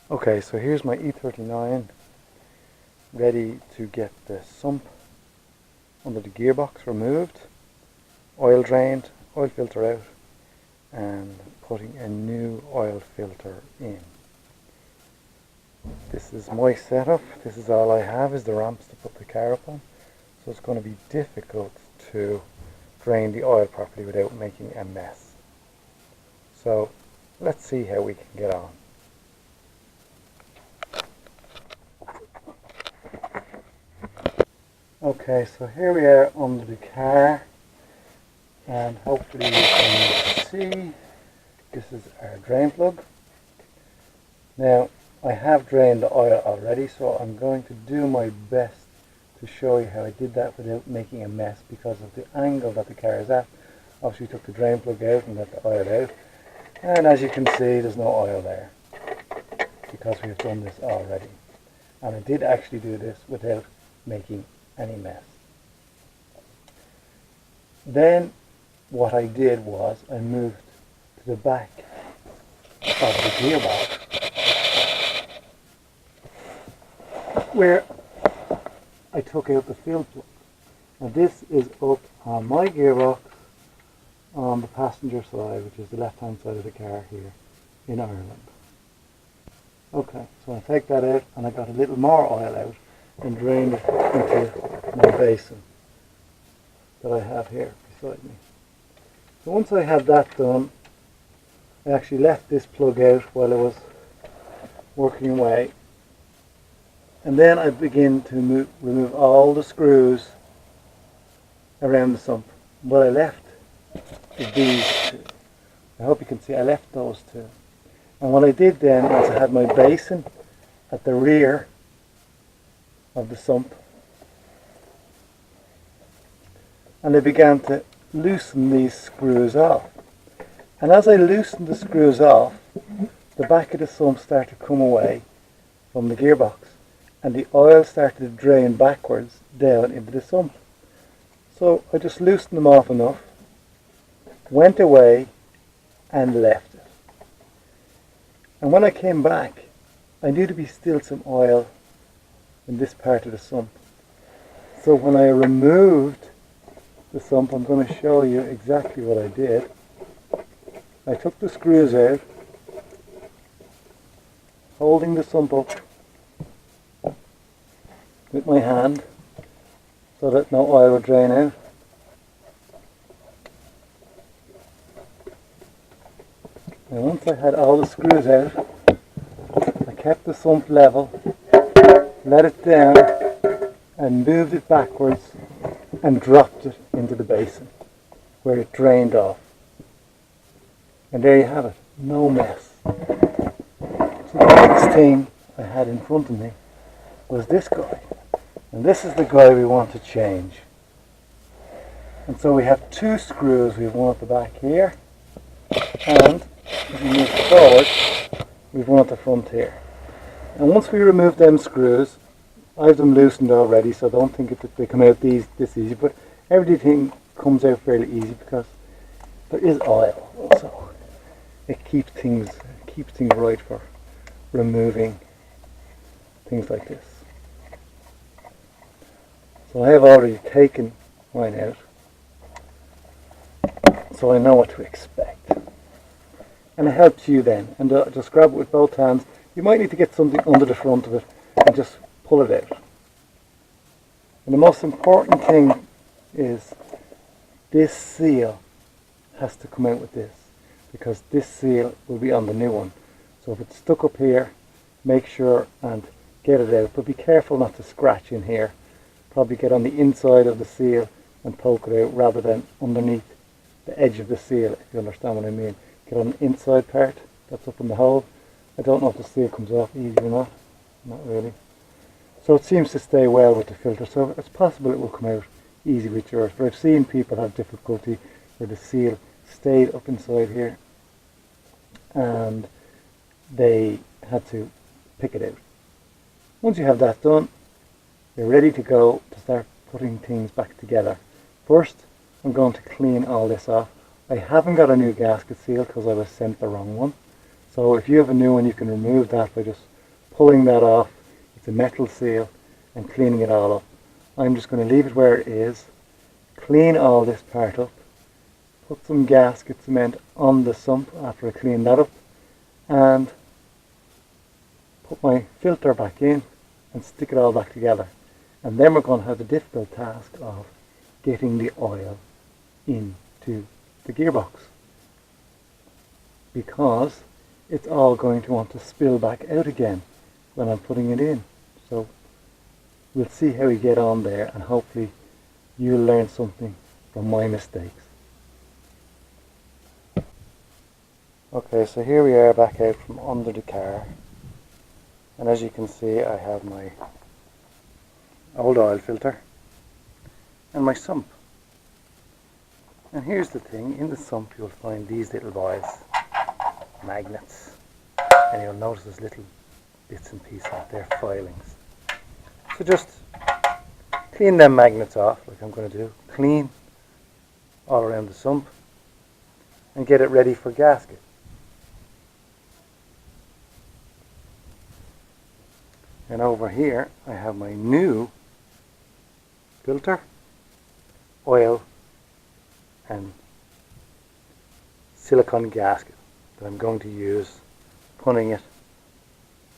Okay, so here's my E39 ready to get the sump under the gearbox removed, oil drained, oil filter out, and putting a new oil filter in. This is my setup. This is all I have, is the ramps to put the car up on. So it's going to be difficult to drain the oil properly without making a mess. So let's see how we can get on. Okay, so here we are under the car, and hopefully you can see this is our drain plug. Now I have drained the oil already, so I'm going to do my best to show you how I did that without making a mess because of the angle that the car is at. Obviously took the drain plug out and let the oil out, and as you can see there's no oil there because we have done this already, and I did actually do this without making any mess. Then what I did was I moved to the back of the gearbox where I took out the fill plug. Now this is up on my gearbox on the passenger side, which is the left hand side of the car here in Ireland. Okay, so I take that out and I got a little more oil out and drained it into my basin that I have here beside me. So once I had that done, I actually left this plug out while I was working away, and then I begin to remove all the screws around the sump. What I left is these two. I hope you can see I left those two. And what I did then was I had my basin at the rear of the sump, and I began to loosen these screws off. And as I loosened the screws off, the back of the sump started to come away from the gearbox, and the oil started to drain backwards down into the sump. So I just loosened them off enough, went away and left it. And when I came back, I knew to be still some oil in this part of the sump. So when I removed the sump, I'm going to show you exactly what I did. I took the screws out, holding the sump up with my hand so that no oil would drain out. And once I had all the screws out, I kept the sump level, let it down and moved it backwards and dropped it into the basin where it drained off. And there you have it, no mess. So the next thing I had in front of me was this guy. And this is the guy we want to change. And so we have two screws. We have one at the back here, and if we move forward, we have one at the front here. And once we remove them screws, I have them loosened already, so don't think they come out this easy, but everything comes out fairly easy because there is oil, so it keeps things right for removing things like this. So I have already taken mine out, so I know what to expect. And it helps you then, and just grab it with both hands. You might need to get something under the front of it and just pull it out. And the most important thing is this seal has to come out with this, because this seal will be on the new one. So if it's stuck up here, make sure and get it out, but be careful not to scratch in here. Probably get on the inside of the seal and poke it out rather than underneath the edge of the seal, if you understand what I mean. Get on the inside part that's up in the hole. I don't know if the seal comes off easy or not really. So it seems to stay well with the filter, so it's possible it will come out easy with yours, but I've seen people have difficulty where the seal stayed up inside here and they had to pick it out. Once you have that done, you're ready to go to start putting things back together. First, I'm going to clean all this off. I haven't got a new gasket seal because I was sent the wrong one. So if you have a new one, you can remove that by just pulling that off. It's a metal seal, and cleaning it all up. I'm just going to leave it where it is, clean all this part up, put some gasket cement on the sump after I clean that up, and put my filter back in and stick it all back together. And then we're going to have the difficult task of getting the oil into the gearbox, because it's all going to want to spill back out again when I'm putting it in. So we'll see how we get on there, and hopefully you'll learn something from my mistakes. Okay, so here we are back out from under the car, and as you can see I have my old oil filter and my sump. And here's the thing, in the sump you'll find these little boys, magnets, and you'll notice there's little bits and pieces, they're filings. So just clean them magnets off like I'm going to do, clean all around the sump and get it ready for gasket. And over here I have my new filter, oil and silicone gasket that I'm going to use, putting it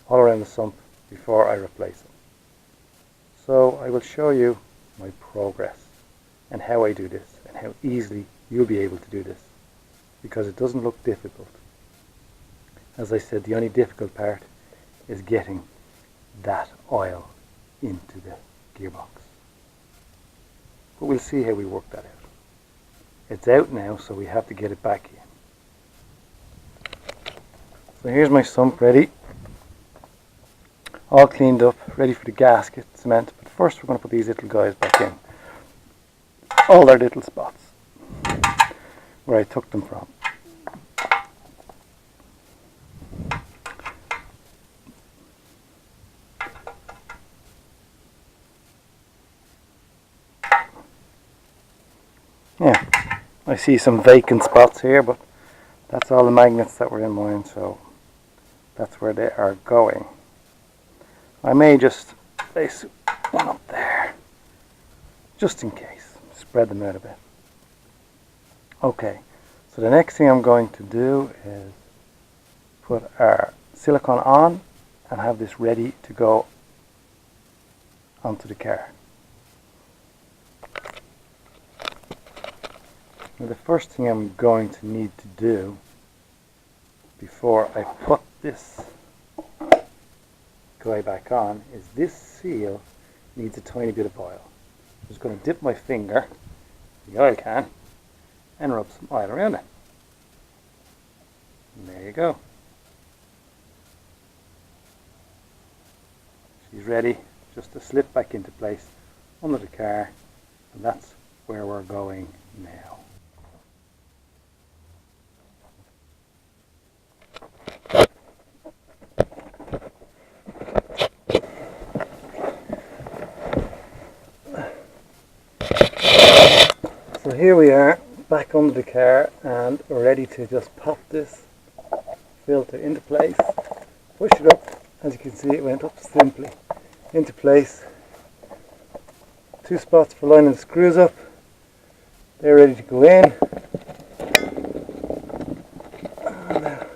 all around the sump before I replace it. So I will show you my progress and how I do this and how easily you'll be able to do this, because it doesn't look difficult. As I said, the only difficult part is getting that oil into the gearbox. But we'll see how we work that out. It's out now, so we have to get it back in. So here's my sump ready, all cleaned up, ready for the gasket cement. But first we're going to put these little guys back in, all their little spots where I took them from. Yeah, I see some vacant spots here, but that's all the magnets that were in mine, so that's where they are going. I may just place one up there, just in case, spread them out a bit. Okay, so the next thing I'm going to do is put our silicone on and have this ready to go onto the car. Now the first thing I'm going to need to do before I put this guy back on is this seal needs a tiny bit of oil. I'm just going to dip my finger in the oil can and rub some oil around it. And there you go. She's ready just to slip back into place under the car, and that's where we're going now. So here we are back under the car, and we're ready to just pop this filter into place, push it up. As you can see, it went up simply into place. 2 spots for lining the screws up, they're ready to go in. And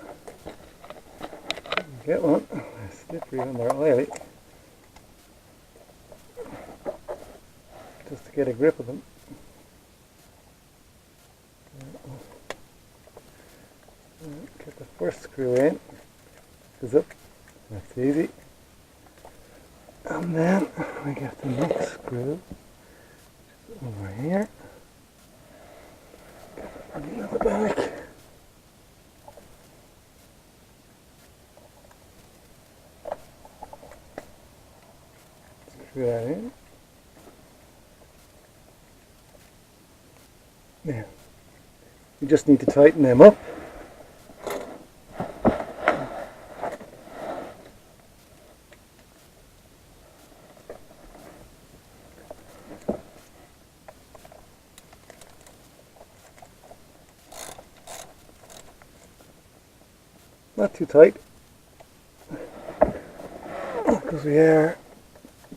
get one, they're slippery when they're oily, just to get a grip of them. Get the first screw in, goes up, that's easy. And then we get the next screw, which is over here. Get it at the back. Screw that in. Now, you just need to tighten them up. Not too tight. because we are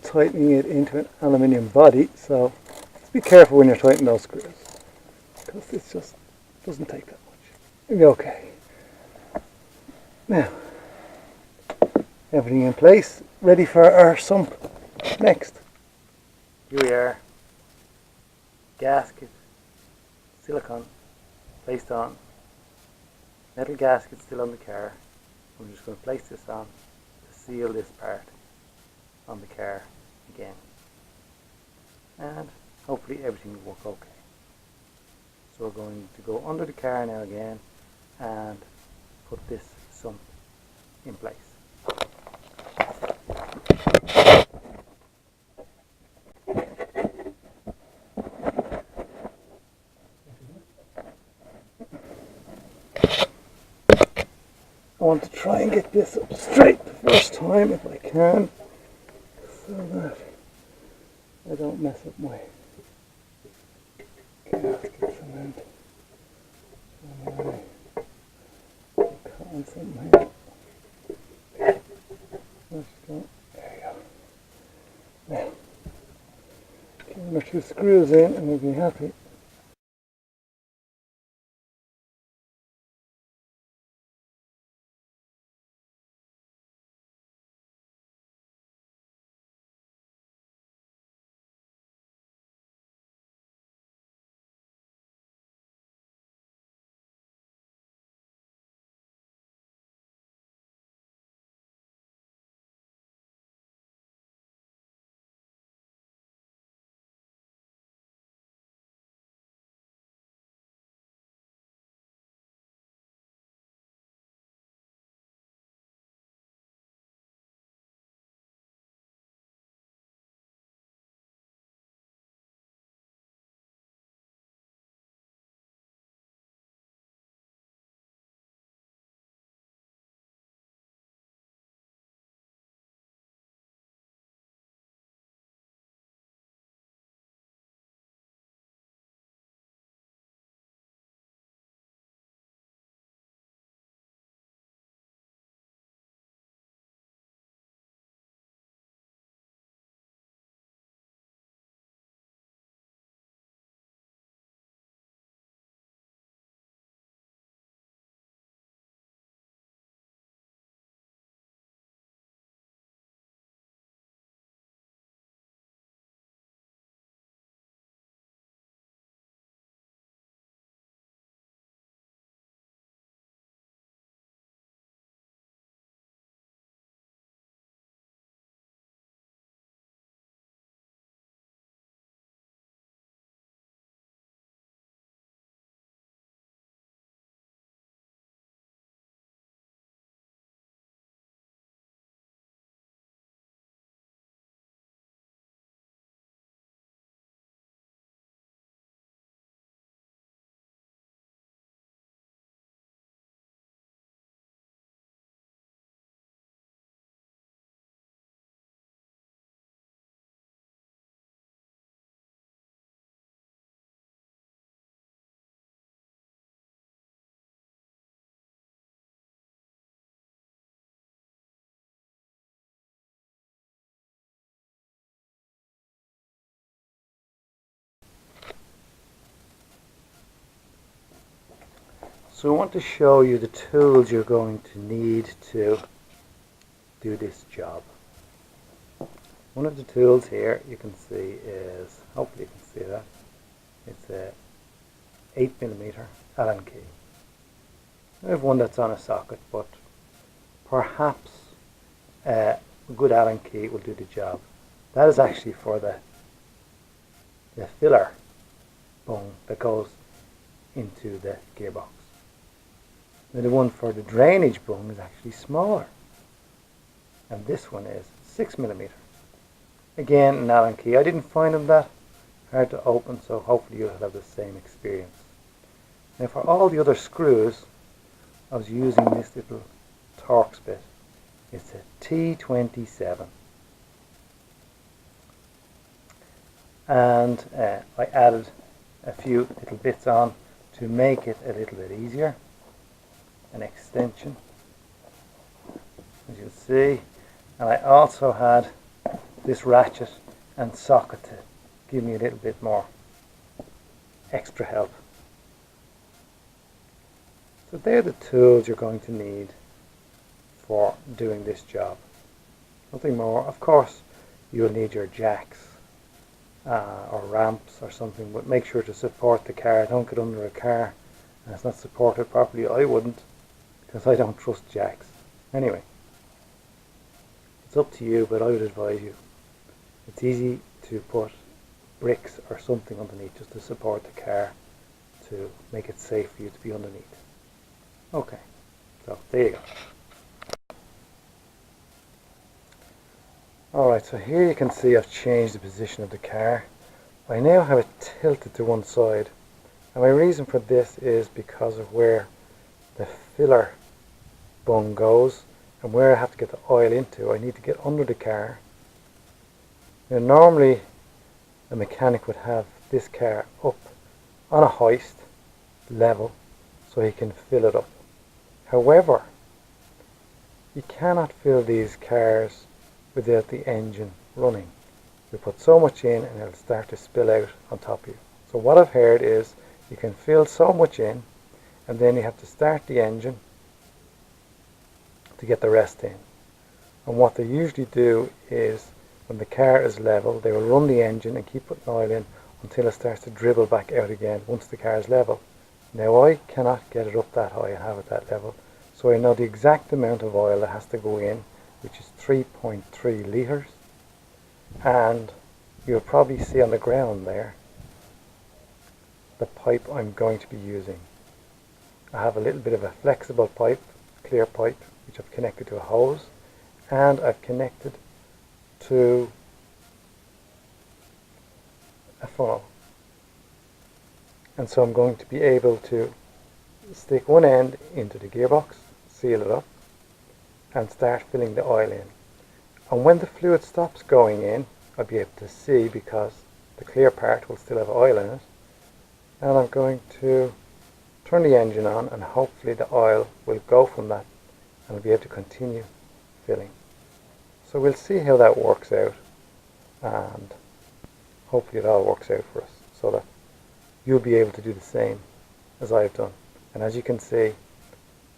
tightening it into an aluminium body, so just be careful when you're tightening those screws, because it just doesn't take that much. It'll be okay. Now, everything in place, ready for our sump. Next, here we are, gasket, silicone, placed on, metal gasket still on the car. I'm just going to place this on to seal this part on the car again, and hopefully everything will work okay. So we're going to go under the car now again and put this sump in place. I want to try and get this up straight the first time if I can, so that I don't mess up my gasket cement. Cotton something. Let's go. There you go. Now, get 1 or 2 screws in and we'll be happy. So I want to show you the tools you're going to need to do this job. One of the tools here you can see is, hopefully you can see that, it's a 8mm Allen key. I have one that's on a socket, but perhaps a good Allen key will do the job. That is actually for the filler bung that goes into the gearbox. Now the one for the drainage bung is actually smaller, and this one is 6mm. Again, an Allen key. I didn't find them that hard to open, so hopefully you'll have the same experience. Now for all the other screws, I was using this little Torx bit. It's a T27, and I added a few little bits on to make it a little bit easier. An extension, as you'll see, And I also had this ratchet and socket to give me a little bit more extra help. So they're the tools you're going to need for doing this job. Nothing more. Of course, you'll need your jacks or ramps or something, but make sure to support the car. Don't get under a car and it's not supported properly. I wouldn't, because I don't trust jacks. Anyway, it's up to you, but I would advise you. It's easy to put bricks or something underneath just to support the car to make it safe for you to be underneath. Okay, so there you go. Alright, so here you can see I've changed the position of the car. I now have it tilted to one side, and my reason for this is because of where the filler bung goes and where I have to get the oil into. I need to get under the car. Now normally a mechanic would have this car up on a hoist level so he can fill it up. However, you cannot fill these cars without the engine running. You put so much in and it'll start to spill out on top of you. So what I've heard is you can fill so much in and then you have to start the engine to get the rest in. And what they usually do is when the car is level, they will run the engine and keep putting oil in until it starts to dribble back out again once the car is level. Now I cannot get it up that high and have it that level, so I know the exact amount of oil that has to go in, which is 3.3 litres, and you'll probably see on the ground there the pipe I'm going to be using. I have a little bit of a flexible pipe, clear pipe, which I've connected to a hose, and I've connected to a funnel. And so I'm going to be able to stick one end into the gearbox, seal it up, and start filling the oil in. And when the fluid stops going in, I'll be able to see because the clear part will still have oil in it. And I'm going to turn the engine on and hopefully the oil will go from that and I'll be able to continue filling. So we'll see how that works out, and hopefully it all works out for us so that you'll be able to do the same as I've done. And as you can see,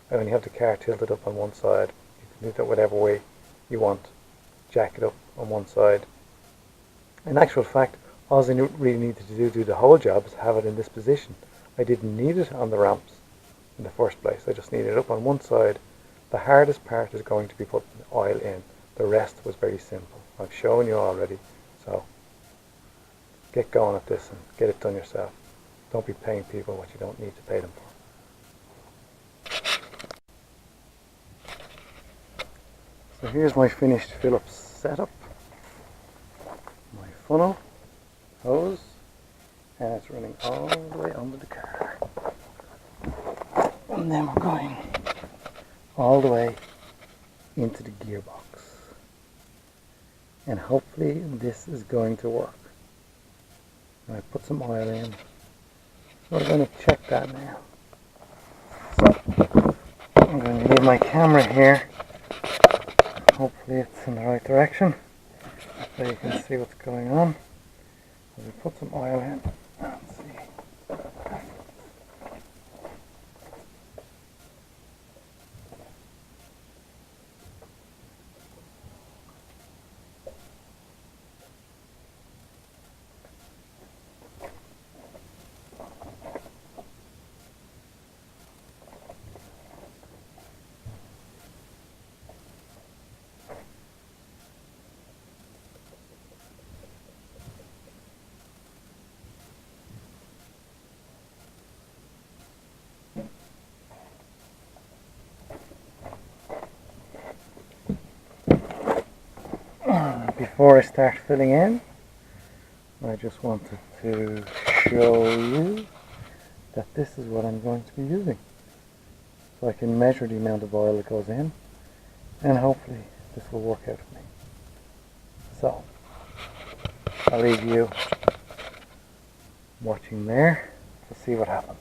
I only have the car tilted up on one side. You can do that whatever way you want. Jack it up on one side. In actual fact, all I really needed to do the whole job is have it in this position. I didn't need it on the ramps in the first place. I just needed it up on one side. The hardest part is going to be putting the oil in. The rest was very simple. I've shown you already. So get going at this and get it done yourself. Don't be paying people what you don't need to pay them for. So here's my finished Phillips setup. My funnel, hose, and it's running all the way under the car. And then we're going all the way into the gearbox. And hopefully this is going to work. And I put some oil in. We're going to check that now. So I'm going to leave my camera here. Hopefully it's in the right direction so you can see what's going on. So we put some oil in and see. Before I start filling in, I just wanted to show you that this is what I'm going to be using. So I can measure the amount of oil that goes in, and hopefully this will work out for me. So I'll leave you watching there to see what happens.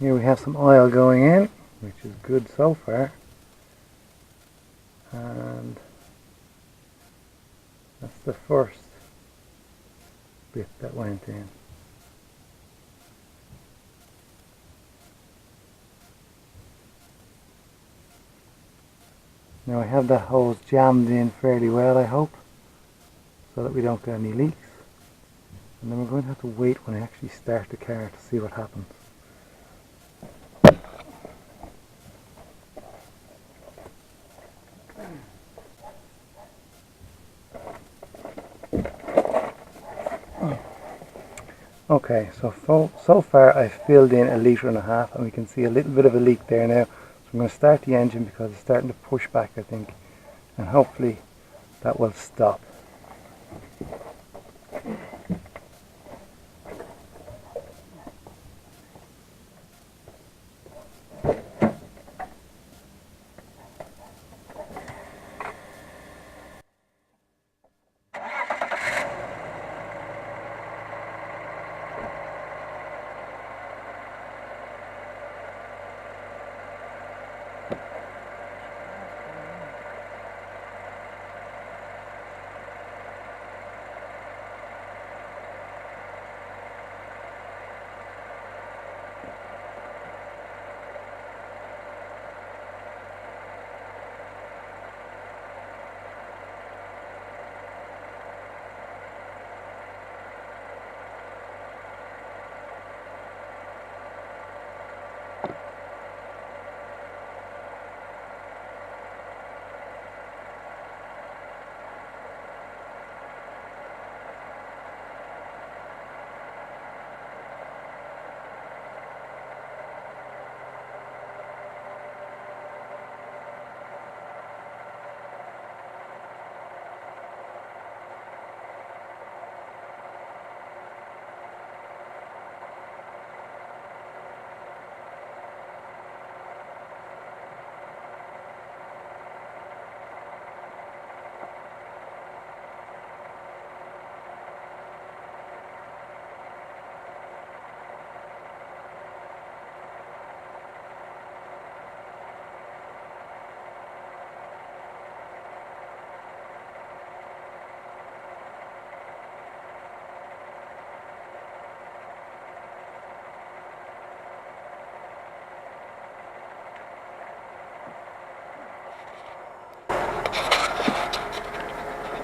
Here we have some oil going in, which is good so far. And that's the first bit that went in. Now I have that hose jammed in fairly well, I hope, so that we don't get any leaks. And then we're going to have to wait when I actually start the car to see what happens. Okay, so far I've filled in 1.5 litres, and we can see a little bit of a leak there now. So I'm going to start the engine because it's starting to push back, I think, and hopefully that will stop.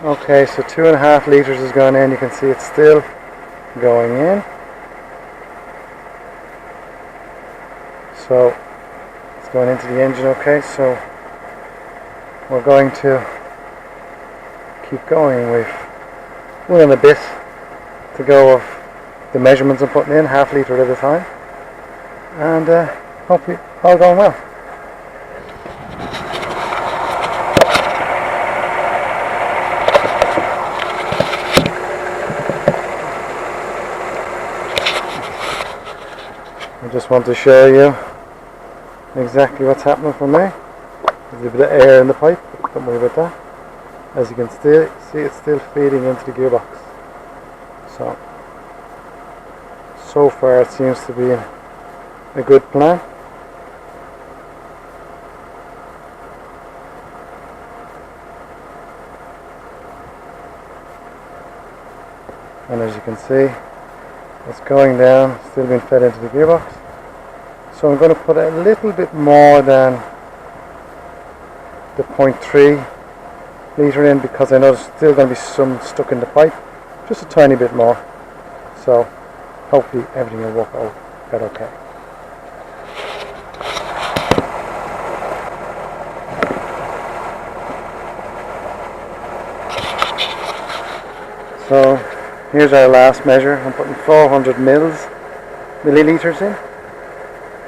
Okay, so 2.5 litres has gone in. You can see it's still going in. So it's going into the engine. Okay, so we're going to keep going with 1.5 bit to go of the measurements I'm putting in, 1/2 litre at a time, and hopefully all going well. I just want to show you exactly what's happening for me. There's a bit of air in the pipe, don't worry about that. As you can still see, it's still feeding into the gearbox. So far it seems to be a good plan. And as you can see, it's going down, still being fed into the gearbox. So I'm going to put a little bit more than the 0.3 litre in, because I know there's still going to be some stuck in the pipe, just a tiny bit more. So hopefully everything will work out okay. So here's our last measure. I'm putting 400 millilitres in,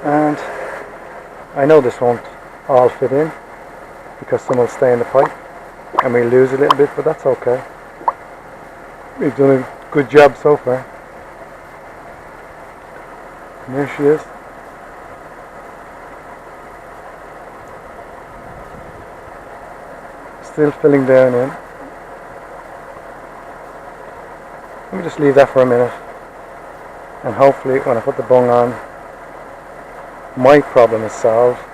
and I know this won't all fit in because some will stay in the pipe and we lose a little bit, but that's okay. We've done a good job so far. And there she is. Still filling down in. Let me just leave that for a minute, and hopefully when I put the bung on my problem is solved.